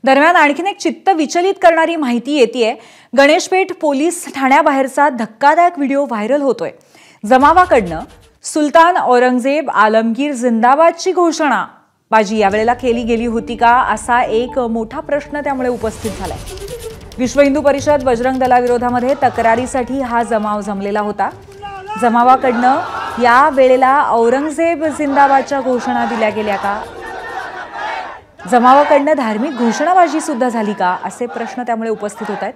दरम्यान आणखीन एक चित्त विचलित करणारी माहिती येतेय। गणेशपेठ पोलीस ठाण्याबाहेरचा धक्कादायक व्हिडिओ व्हायरल होतोय। जमावाकडनं सुलतान औरंगजेब आलमगीर जिंदाबादची घोषणा बाजी यावेळेला केली गेली होती का असा एक मोठा प्रश्न त्यामुळे उपस्थित झालाय। विश्व हिंदू परिषद बजरंग दलाविरोधामध्ये तक्रारीसाठी हा जमाव जमलेला होता। जमावाकडनं या वेळेला औरंगजेब जिंदाबादच्या घोषणा दिल्या गेल्या का, जमावाकडनं धार्मिक घोषणाबाजी सुद्धा झाली का असे प्रश्न त्यामुळे उपस्थित होत आहेत।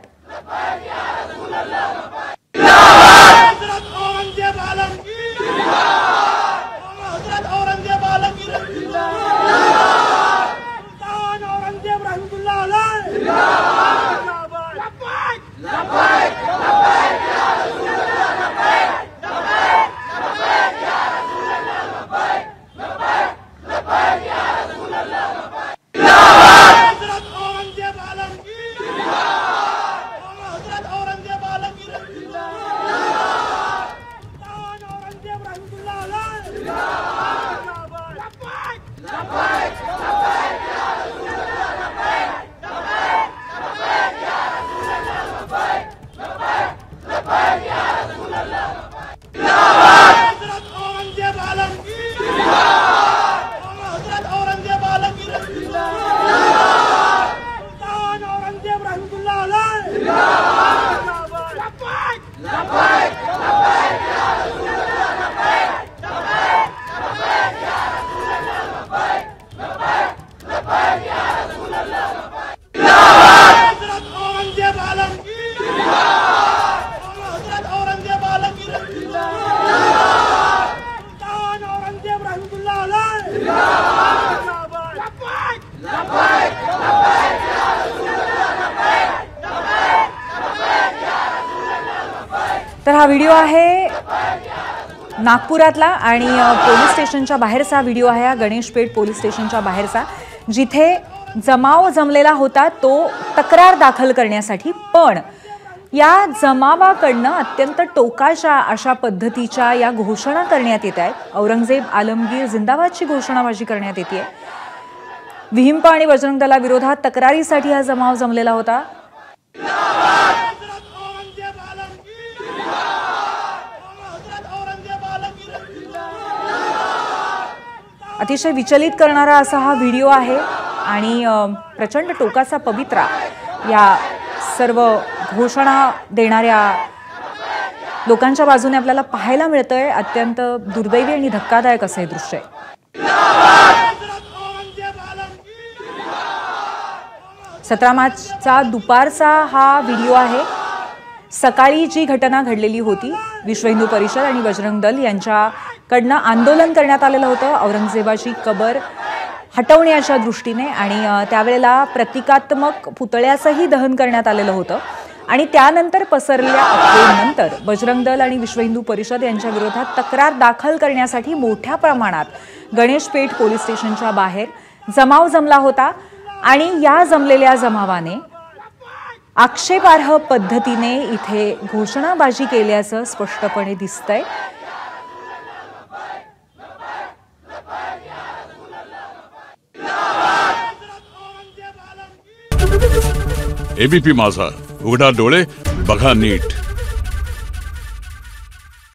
तर हा व्हिडिओ आहे नागपुरातला आणि पोलीस स्टेशनच्या बाहेरचा व्हिडिओ आहे। गणेशपेठ पोलीस स्टेशनच्या बाहेरचा, जिथे जमाव जमलेला होता तो तक्रार दाखल करण्यासाठी, पण या जमावाकडनं अत्यंत टोकाच्या अशा पद्धतीच्या या घोषणा करण्यात येत आहेत। औरंगजेब आलमगीर जिंदाबादची घोषणाबाजी करण्यात येते। विहिंप आणि बजरंग दला विरोधात तक्रारीसाठी हा जमाव जमलेला होता। अतिशय विचलित करणारा असा हा व्हिडिओ आहे आणि प्रचंड टोकाचा पवित्रा या सर्व घोषणा देणाऱ्या लोकांच्या बाजूने आपल्याला पाहायला मिळतंय। अत्यंत दुर्दैवी आणि धक्कादायक असे दृश्य आहे। 17 मार्चचा दुपारचा हा व्हिडिओ आहे। सकाळी जी घटना घडलेली होती, विश्व हिंदू परिषद आणि बजरंग दल यांच्याकडनं आंदोलन करण्यात आलेलं होतं औरंगजेबाची कबर हटवण्याच्या दृष्टीने, आणि त्यावेळेला प्रतिकात्मक पुतळ्याचंही दहन करण्यात आलेलं होतं। आणि त्यानंतर पसरलेल्या अफवेनंतर बजरंग दल आणि विश्व हिंदू परिषद यांच्या विरोधात तक्रार दाखल करण्यासाठी मोठ्या प्रमाणात गणेशपेठ पोलीस स्टेशनच्या बाहेर जमाव जमला होता। आणि या जमलेल्या जमावाने आक्षेपार्ह पद्धतीने इथे घोषणाबाजी केल्याचं स्पष्टपणे दिसतंय। एबीपी माझा, उघडा डोळे बघा नीट।